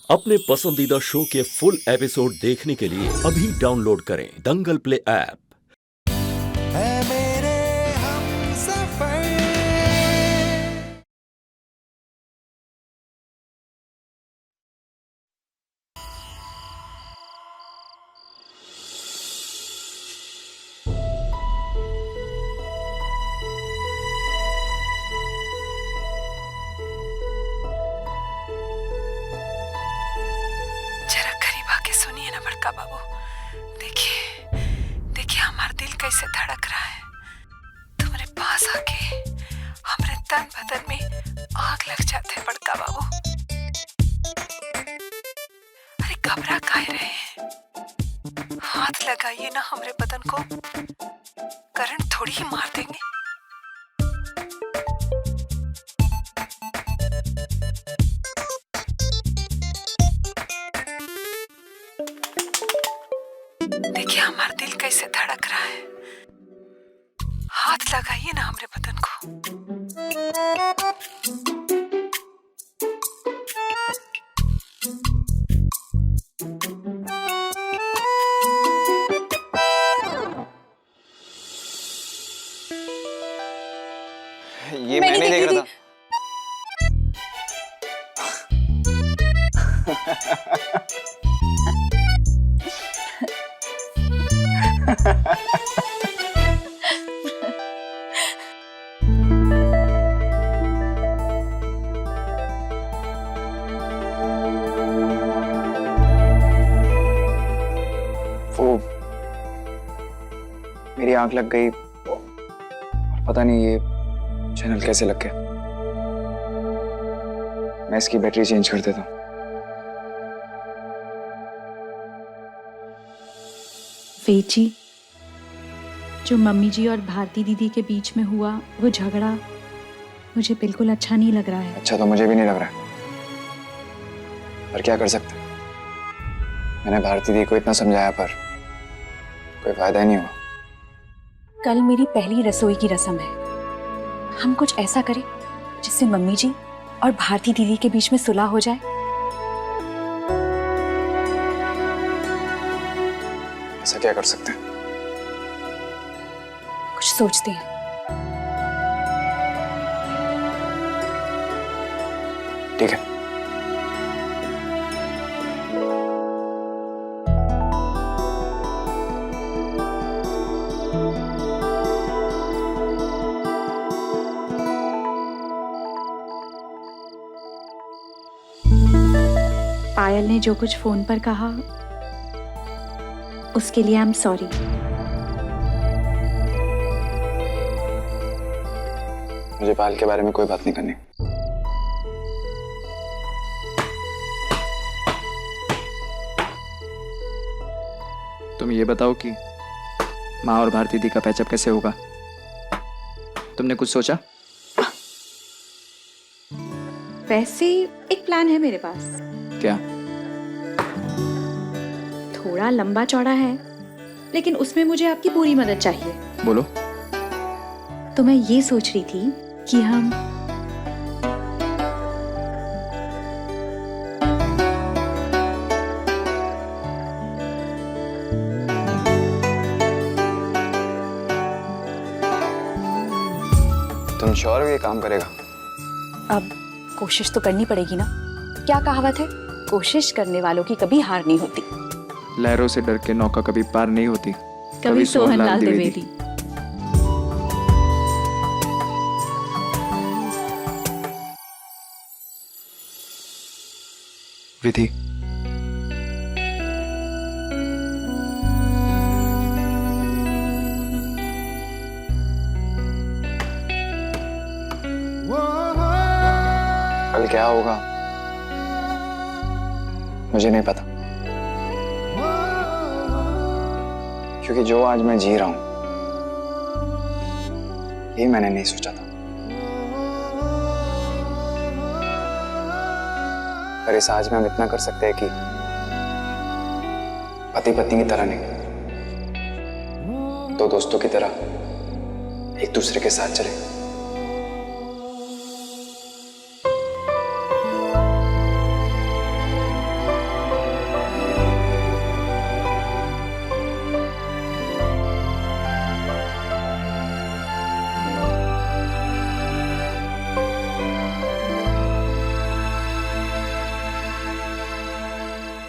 अपने पसंदीदा शो के फुल एपिसोड देखने के लिए अभी डाउनलोड करें दंगल प्ले ऐप। है मेरे हमसफर। जरा करीब आके सुनिए ना बड़का बाबू। देखिए देखिए हमारा दिल कैसे धड़क रहा है। तुम्हारे पास आके हमारे तन बदन में आग लग जाते हैं बड़का बाबू। अरे घबरा काहे रहे हैं? हाथ लगाइए ना हमारे बदन को, करंट थोड़ी ही मार देंगे। देखिए हमारा दिल कैसे धड़क रहा है। हाथ लगाइए ना हमारे बदन को। ये मैंने देख रहा था। वो मेरी आंख लग गई और पता नहीं ये चैनल कैसे लग गया। मैं इसकी बैटरी चेंज कर देता हूँ। वेद जी, जो मम्मी जी और भारती दीदी के बीच में हुआ वो झगड़ा मुझे बिल्कुल अच्छा नहीं लग रहा है। अच्छा तो मुझे भी नहीं लग रहा है, पर क्या कर सकते हैं। मैंने भारती दी को इतना समझाया पर कोई फायदा ही नहीं हुआ। कल मेरी पहली रसोई की रस्म है। हम कुछ ऐसा करें जिससे मम्मी जी और भारती दीदी के बीच में सुलह हो जाए। ऐसा क्या कर सकते हैं? कुछ सोचते हैं। ठीक है। पायल ने जो कुछ फोन पर कहा उसके लिए आई एम सॉरी। मुझे पायल के बारे में कोई बात नहीं करनी। तुम ये बताओ कि माँ और भारती दी का पैचअप कैसे होगा? तुमने कुछ सोचा? वैसे एक प्लान है मेरे पास। क्या? थोड़ा लंबा चौड़ा है लेकिन उसमें मुझे आपकी पूरी मदद चाहिए। बोलो। तो मैं ये सोच रही थी कि हम तुम श्योर हो ये काम करेगा? अब कोशिश तो करनी पड़ेगी ना। क्या कहावत है, कोशिश करने वालों की कभी हार नहीं होती। लहरों से डर के नौका कभी पार नहीं होती। कभी सोहनलाल द्विवेदी। विधि, कल क्या होगा मुझे नहीं पता, क्योंकि जो आज मैं जी रहा हूं ये मैंने नहीं सोचा था। पर इस आज में हम इतना कर सकते हैं कि पति पत्नी की तरह नहीं, दो दोस्तों की तरह एक दूसरे के साथ चले।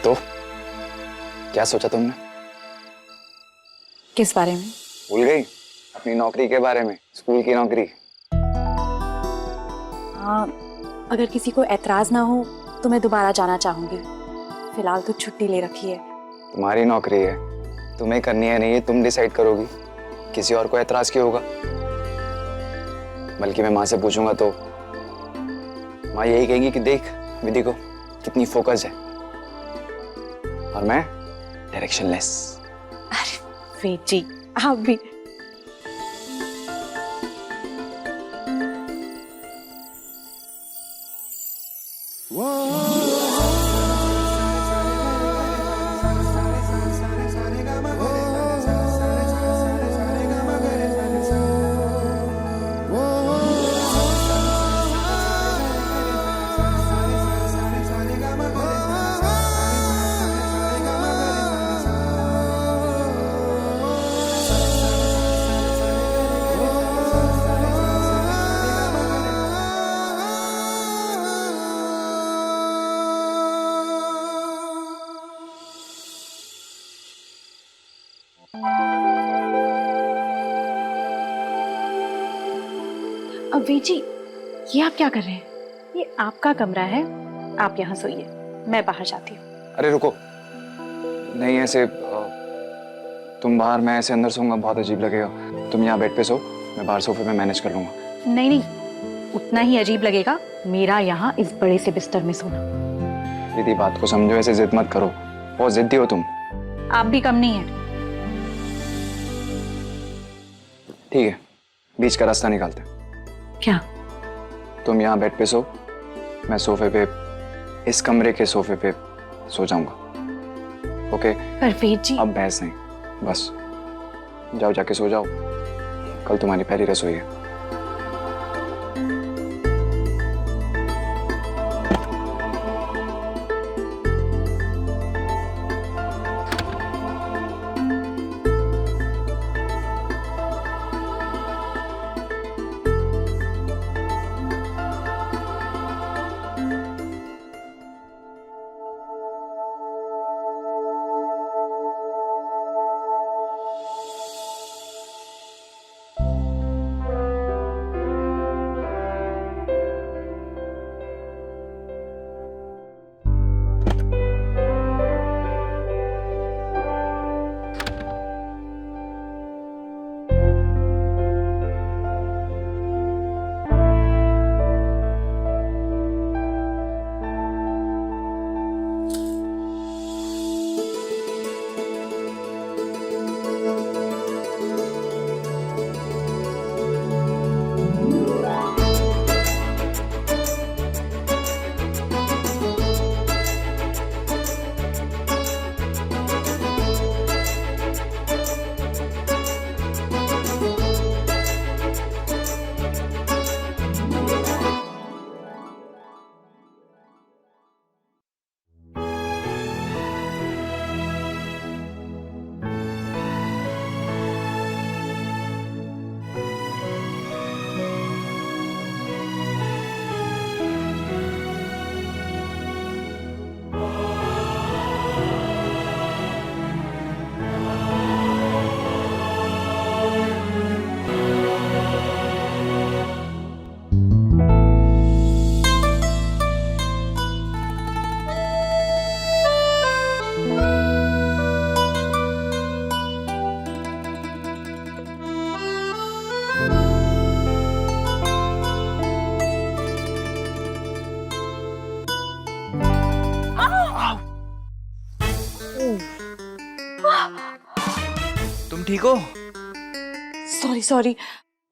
तो क्या सोचा तुमने? किस बारे में? भूल गई अपनी नौकरी के बारे में, स्कूल की नौकरी। हाँ, अगर किसी को एतराज ना हो तो मैं दोबारा जाना चाहूंगी। फिलहाल तो छुट्टी ले रखी है। तुम्हारी नौकरी है, तुम्हें करनी है नहीं है, तुम डिसाइड करोगी। किसी और को एतराज क्यों होगा? बल्कि मैं माँ से पूछूंगा तो माँ यही कहेंगी कि देख विधि को कितनी फोकस है, और मैं डायरेक्शनलेस। अरे वेट जी, आप भी। अब वीर जी, ये आप क्या कर रहे हैं? ये आपका कमरा है, आप यहाँ सोइए, मैं बाहर जाती हूँ। अरे रुको, नहीं ऐसे तुम बाहर, मैं ऐसे अंदर सोऊंगा, बहुत अजीब लगेगा। तुम यहाँ बेड पे सो, मैं बाहर सोफे पे मैनेज कर लूंगा। नहीं नहीं, उतना ही अजीब लगेगा मेरा यहाँ इस बड़े से बिस्तर में सोना। दीदी बात को समझो, ऐसे जिद मत करो, बहुत जिद्दी हो तुम। आप भी कम नहीं है। ठीक है, बीच का रास्ता निकालते हैं। क्या? तुम यहाँ बेड पे सो, मैं सोफे पे, इस कमरे के सोफे पे सो जाऊंगा। ओके? पर वीर जी, अब बहस नहीं, बस जाओ, जाके सो जाओ, कल तुम्हारी पहली रसोई है। तुम ठीक हो? सॉरी सॉरी,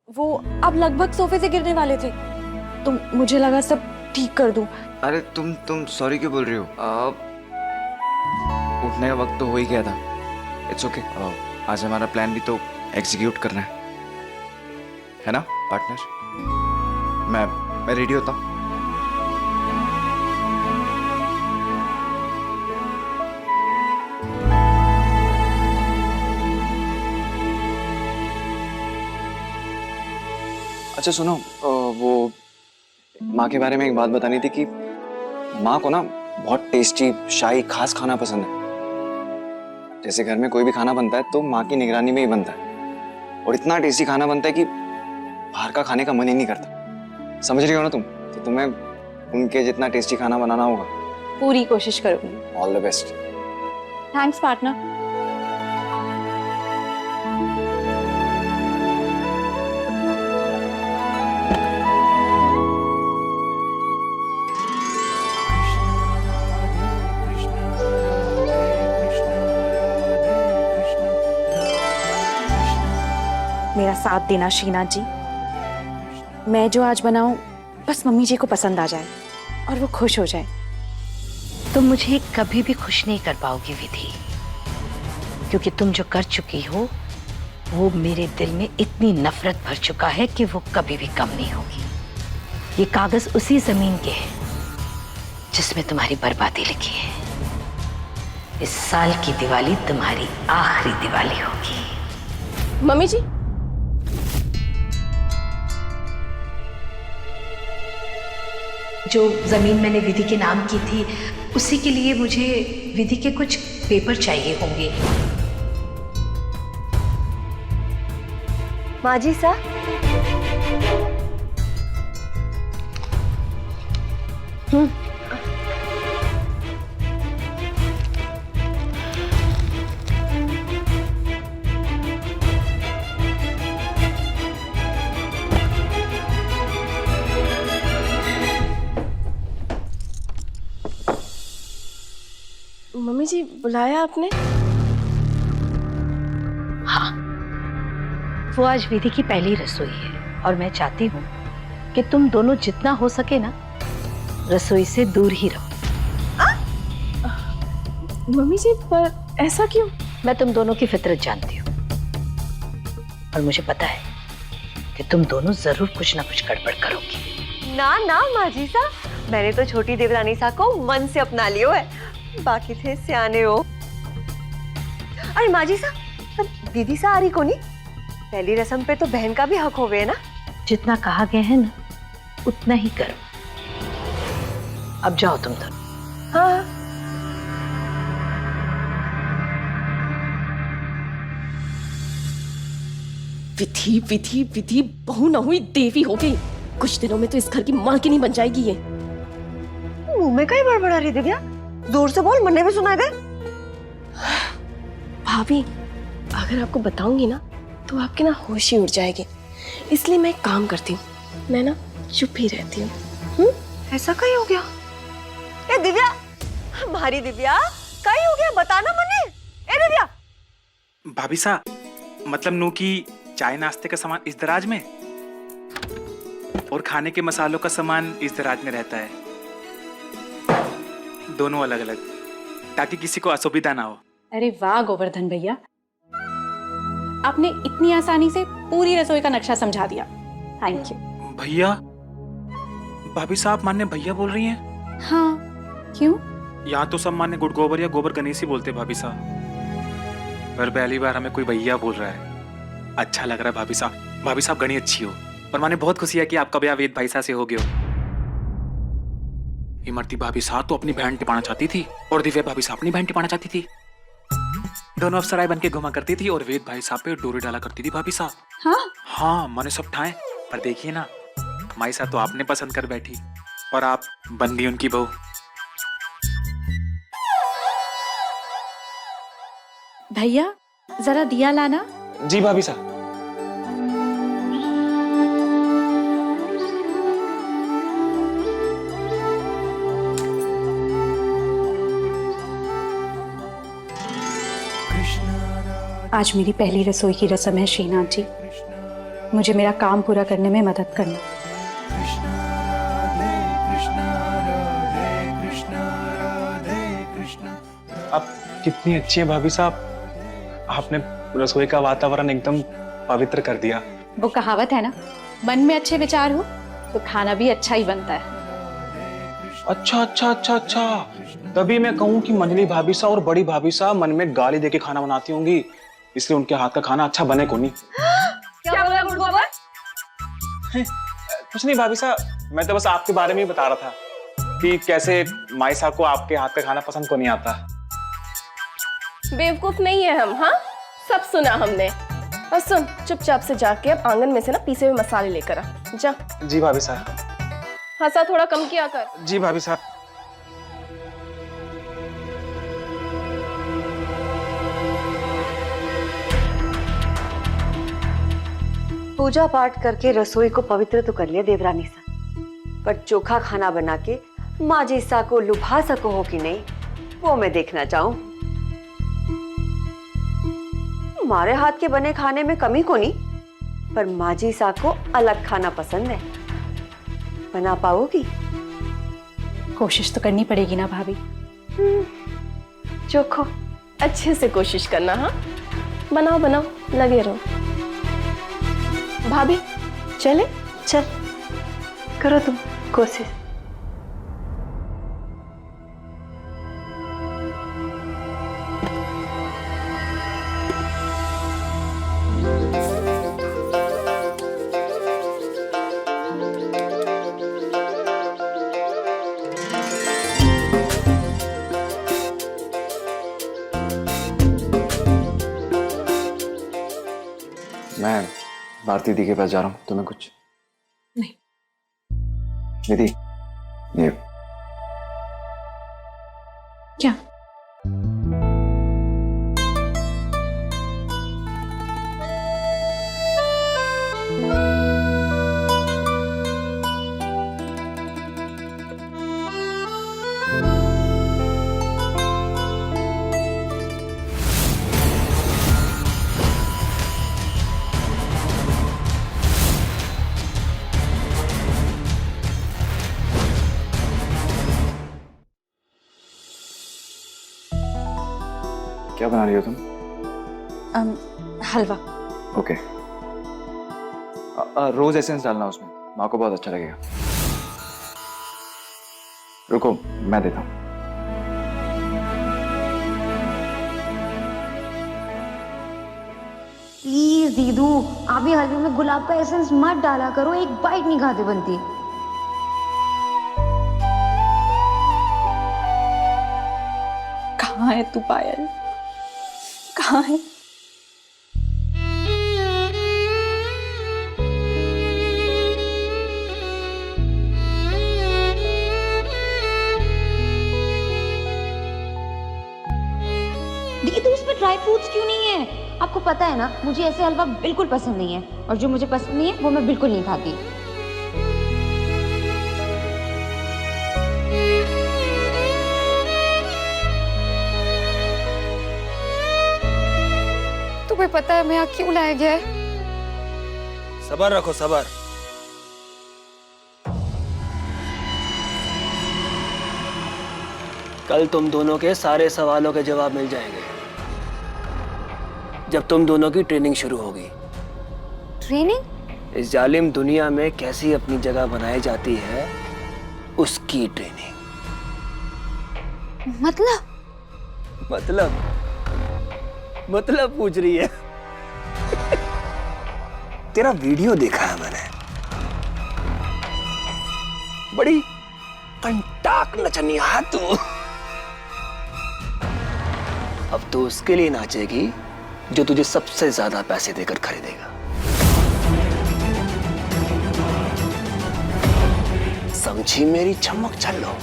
वो अब लगभग सोफे से गिरने वाले थे तो मुझे लगा सब ठीक कर दूं। अरे तुम सॉरी क्यों बोल रही हो? उठने का वक्त तो हो ही गया था। It's okay. आज हमारा प्लान भी तो एग्जीक्यूट करना है ना पार्टनर? मैं रेडी होता हूँ। अच्छा सुनो, वो माँ के बारे में एक बात बतानी थी कि माँ को ना बहुत टेस्टी शाही खास खाना पसंद है। जैसे घर में कोई भी खाना बनता है तो माँ की निगरानी में ही बनता है, और इतना टेस्टी खाना बनता है कि बाहर का खाने का मन ही नहीं करता। समझ रही हो ना तुम? तो तुम्हें उनके जितना टेस्टी खाना बनाना होगा। पूरी कोशिश करूंगी। All the best. Thanks partner. मेरा साथ देना श्रीनाथ जी। मैं जो आज बनाऊं बस मम्मी जी को पसंद आ जाए और वो खुश हो जाए। तुम मुझे कभी भी खुश नहीं कर पाओगी विधि, क्योंकि तुम जो कर चुकी हो वो मेरे दिल में इतनी नफरत भर चुका है कि वो कभी भी कम नहीं होगी। ये कागज उसी जमीन के हैं जिसमें तुम्हारी बर्बादी लिखी है। इस साल की दिवाली तुम्हारी आखिरी दिवाली होगी। मम्मी जी, जो जमीन मैंने विधि के नाम की थी उसी के लिए मुझे विधि के कुछ पेपर चाहिए होंगे। माँ जी सा, मम्मी जी बुलाया आपने? हाँ, वो आज विधि की पहली रसोई है और मैं चाहती हूँ कि तुम दोनों जितना हो सके ना रसोई से दूर ही रहो। मम्मी जी पर ऐसा क्यों? मैं तुम दोनों की फितरत जानती हूँ और मुझे पता है कि तुम दोनों जरूर कुछ ना कुछ गड़बड़ करोगी। ना ना माँ जी सा, मैंने तो छोटी देवरानी सा को मन से अपना लियो है, बाकी थे सियाने हो। अरे माँ जी सा, दीदी सा आ रही कोनी? पहली रस्म पे तो बहन का भी हक होवे है ना? जितना कहा गया है ना उतना ही करो। अब जाओ तुम दोनों। हाँ। विधि विधि विधि बहू न हुई देवी हो गई। कुछ दिनों में तो इस घर की मालकिनी बन जाएगी ये। मुंह में कहीं बड़बड़ा रही दिव्या, जोर से बोल, मन्ने भी सुनाई दे। भाभी, अगर आपको बताऊंगी ना तो आपके ना होश ही उड़ जाएगी, इसलिए मैं एक काम करती हूँ, मैं ना चुप ही रहती हूँ। ऐसा कहीं हो गया? ए दिव्या, हमारी दिव्या कहीं हो गया, बताना मन्ने। ए दिव्या। भाभी सा, मतलब नू की चाय नाश्ते का सामान इस दराज में और खाने के मसालों का सामान इस दराज में रहता है, दोनों अलग अलग, ताकि किसी को असुविधा ना हो। अरे वाह गोवर्धन भैया, आपने इतनी आसानी से पूरी रसोई का नक्शा समझा दिया। Thank you. भैया, भाभी साहब मान्य भैया बोल रही हैं? हाँ, क्यों? यहाँ तो सब मान्य गुड़ गोबर या गोबर गणेश ही बोलते भाभी साहब, पर पहली बार हमें कोई भैया बोल रहा है। अच्छा लग रहा है भाभी साहब। भाभी साहब गणी अच्छी हो, और माने बहुत खुशी है कि आपका ब्याह वेद भाई साहब से हो गया हो। इमरती भाभी साहब तो अपनी बहन टिपाना चाहती थी और दिव्या भाभी साहब अपनी बहन टिपाना चाहती थी। दोनों अफसराएं बन के घुमा करती थी और वेद भाई साहब पे डोरी डाला करती थी भाभी साहब। हाँ, मैंने सब ठाए, पर देखिए ना, माई साहब तो आपने पसंद कर बैठी और आप बन गई उनकी बहू। भैया जरा दिया लाना। जी भाभी साहब। आज मेरी पहली रसोई की रस्म है श्रीनाथ जी, मुझे मेरा काम पूरा करने में मदद करना। आप कितनी अच्छी है भाभी साहब, आपने रसोई का वातावरण एकदम पवित्र कर दिया। वो कहावत है ना, मन में अच्छे विचार हो तो खाना भी अच्छा ही बनता है। अच्छा अच्छा अच्छा अच्छा, तभी मैं कहूँ कि मंजली भाभी साहब और बड़ी भाभी साहब मन में गाली देके खाना बनाती होंगी, इसलिए उनके हाथ का खाना अच्छा बने को नहीं। क्या बोला गुड़ गोबर? कुछ नहीं भाभी साहब, मैं तो बस आपके बारे में ही बता रहा था। कि कैसे माइसा को आपके हाथ का खाना पसंद को नहीं आता। बेवकूफ नहीं है हम, हाँ सब सुना हमने। और सुन, चुपचाप से जाके अब आंगन में से ना पीसे हुए मसाले लेकर आ जा। जी भाभी साहब। हंसा थोड़ा कम किया कर। जी भाभी साहब। पूजा पाठ करके रसोई को पवित्र तो कर लिया देवरानी सा, पर चोखा खाना बना के माँ जी सा को लुभा सको हो कि नहीं, वो मैं देखना चाहूं। हमारे हाथ के बने खाने में कमी को नहीं, पर माँ जी सा को अलग खाना पसंद है। बना पाओगी? कोशिश तो करनी पड़ेगी ना भाभी। चोखो अच्छे से कोशिश करना, हाँ बनाओ बनाओ, लगे रहो। भाभी चले? चल करो तुम कोशिश। मैं भारती दी के पास जा रहा हूँ, तुम्हें कुछ नहीं। दीदी ये क्या? क्या बना रही हो तुम? हलवा। ओके। रोज एसेंस डालना उसमें, माँ को बहुत अच्छा लगेगा। रुको मैं देता हूँ। प्लीज दीदू, आप भी हलवे में गुलाब का एसेंस मत डाला करो, एक बाइट नहीं खाते बनती। कहाँ है तू पायल? कहाँ है? दीदू उसमें ड्राई फ्रूट्स क्यों नहीं है? आपको पता है ना, मुझे ऐसे हलवा बिल्कुल पसंद नहीं है, और जो मुझे पसंद नहीं है वो मैं बिल्कुल नहीं खाती। तुम्हें पता है मैं यहाँ क्यों लाया गया है? सबर रखो सबर। कल तुम दोनों के सारे सवालों के जवाब मिल जाएंगे जब तुम दोनों की ट्रेनिंग शुरू होगी। ट्रेनिंग? इस जालिम दुनिया में कैसी अपनी जगह बनाई जाती है, उसकी ट्रेनिंग। मतलब पूछ रही है? तेरा वीडियो देखा है मैंने, बड़ी कंटाक नचनिया तू। अब तो उसके लिए नाचेगी जो तुझे सबसे ज्यादा पैसे देकर खरीदेगा। समझी मेरी चमक छल्लो?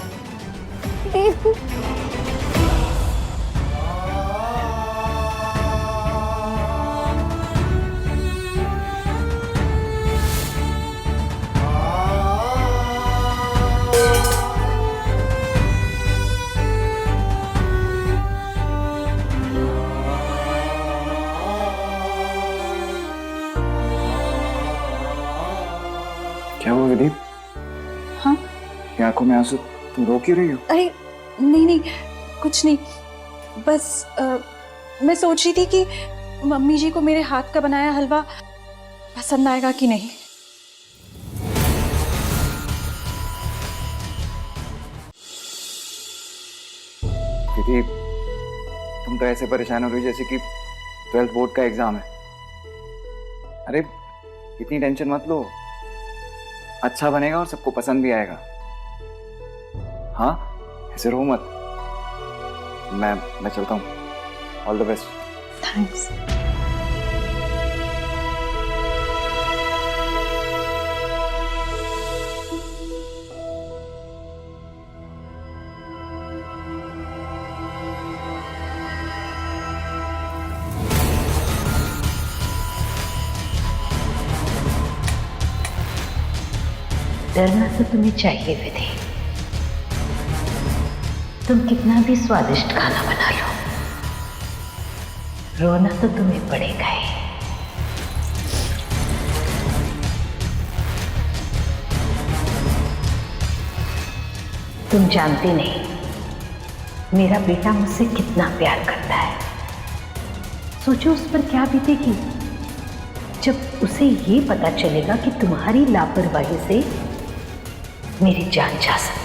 क्या हुआ विदीप? हाँ? क्या आंखों में आंसू? तुम रो क्यों रही हो? अरे नहीं कुछ नहीं, बस मैं सोच रही थी कि मम्मी जी को मेरे हाथ का बनाया हलवा पसंद आएगा कि नहीं। विदीप, तुम तो ऐसे परेशान हो रही हो जैसे कि 12th बोर्ड का एग्जाम है। अरे इतनी टेंशन मत लो, अच्छा बनेगा और सबको पसंद भी आएगा। हाँ, ऐसे रो मत। मैं चलता हूँ। All the best. थैंक्स। डरना तो तुम्हें चाहिए विधि। तुम कितना भी स्वादिष्ट खाना बना लो, रोना तो तुम्हें पड़ेगा ही। तुम जानती नहीं मेरा बेटा मुझसे कितना प्यार करता है। सोचो उस पर क्या बीतेगी जब उसे ये पता चलेगा कि तुम्हारी लापरवाही से मेरी जान जा सकती है।